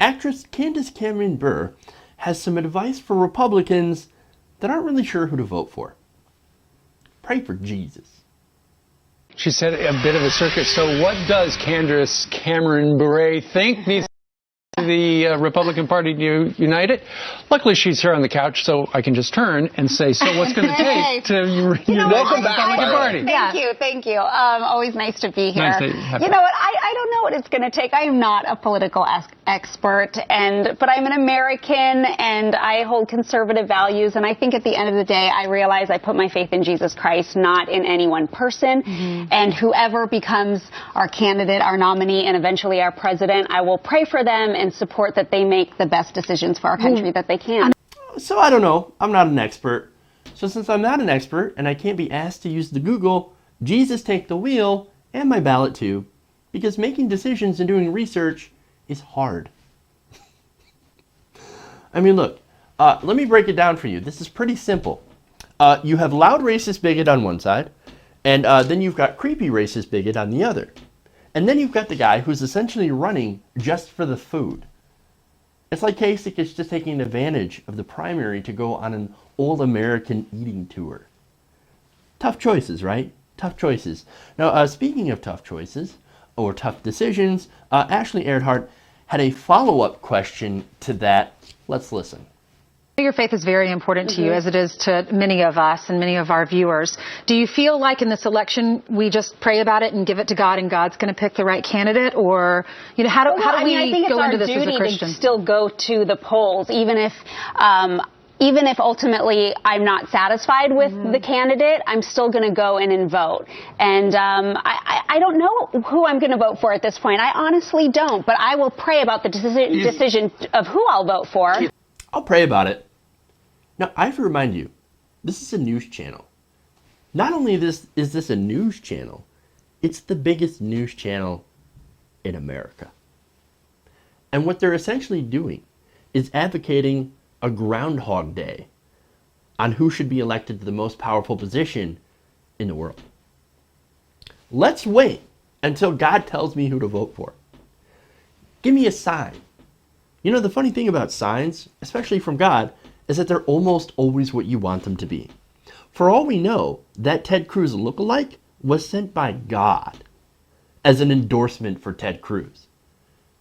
actress Candace Cameron Bure has some advice for Republicans that aren't really sure who to vote for. Pray for Jesus. She said a bit of a circus. So what does Candace Cameron Bure think needs the Republican Party to unite it? Luckily, she's here on the couch, so I can just turn and say, so what's going to take to unite the Republican Party? Thank you. Always nice to be here. Nice to have you know what? I don't know what it's going to take. I am not a political expert, but I'm an American, and I hold conservative values, and I think at the end of the day, I realize I put my faith in Jesus Christ, not in any one person, and whoever becomes our candidate, our nominee, and eventually our president, I will pray for them and support that they make the best decisions for our country that they can. So I don't know. I'm not an expert. So since I'm not an expert and I can't be asked to use the Google, Jesus take the wheel and my ballot too, because making decisions and doing research is hard. I mean, look, let me break it down for you. This is pretty simple. You have loud racist bigot on one side, and then you've got creepy racist bigot on the other. And then you've got the guy who's essentially running just for the food. It's like Kasich is just taking advantage of the primary to go on an old American eating tour. Tough choices, right? Tough choices. Now, speaking of tough choices, or tough decisions, Ashley Earhardt had a follow-up question to that. Let's listen. Your faith is very important to you, as it is to many of us and many of our viewers. Do you feel like in this election we just pray about it and give it to God, and God's going to pick the right candidate? Or, you know, how do we go into this as a Christian? I think it's our duty to still go to the polls, even if ultimately I'm not satisfied with the candidate, I'm still going to go in and vote. And I don't know who I'm going to vote for at this point. I honestly don't, but I will pray about the decision of who I'll vote for. I'll pray about it. Now, I have to remind you, this is a news channel. Not only is this a news channel, it's the biggest news channel in America. And what they're essentially doing is advocating a Groundhog Day on who should be elected to the most powerful position in the world. Let's wait until God tells me who to vote for. Give me a sign. You know, the funny thing about signs, especially from God, is that they're almost always what you want them to be. For all we know, that Ted Cruz lookalike was sent by God as an endorsement for Ted Cruz.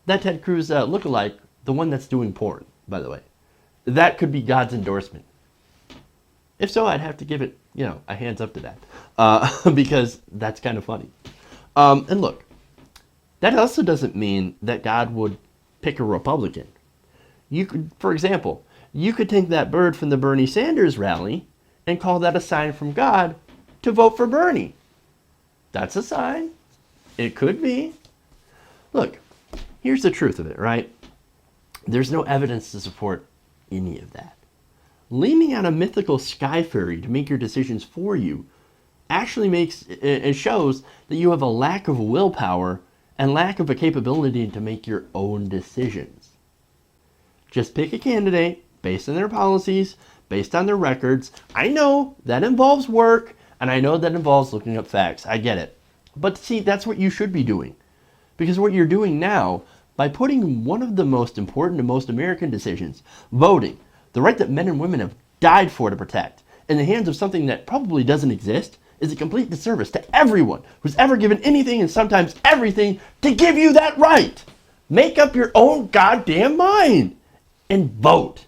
That Ted Cruz lookalike, the one that's doing porn, by the way, that could be God's endorsement. If so, I'd have to give it, a hands up to that, because that's kind of funny. And look, that also doesn't mean that God would pick a Republican. You could, for example, you could take that bird from the Bernie Sanders rally and call that a sign from God to vote for Bernie. That's a sign. It could be. Look, here's the truth of it, right? There's no evidence to support any of that. Leaning on a mythical sky fairy to make your decisions for you actually shows that you have a lack of willpower and lack of a capability to make your own decisions. Just pick a candidate based on their policies, based on their records. I know that involves work, and I know that involves looking up facts. I get it. But see, that's what you should be doing. Because what you're doing now, by putting one of the most important and most American decisions, voting, the right that men and women have died for to protect, in the hands of something that probably doesn't exist, is a complete disservice to everyone who's ever given anything and sometimes everything to give you that right. Make up your own goddamn mind and vote.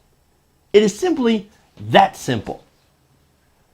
It is simply that simple.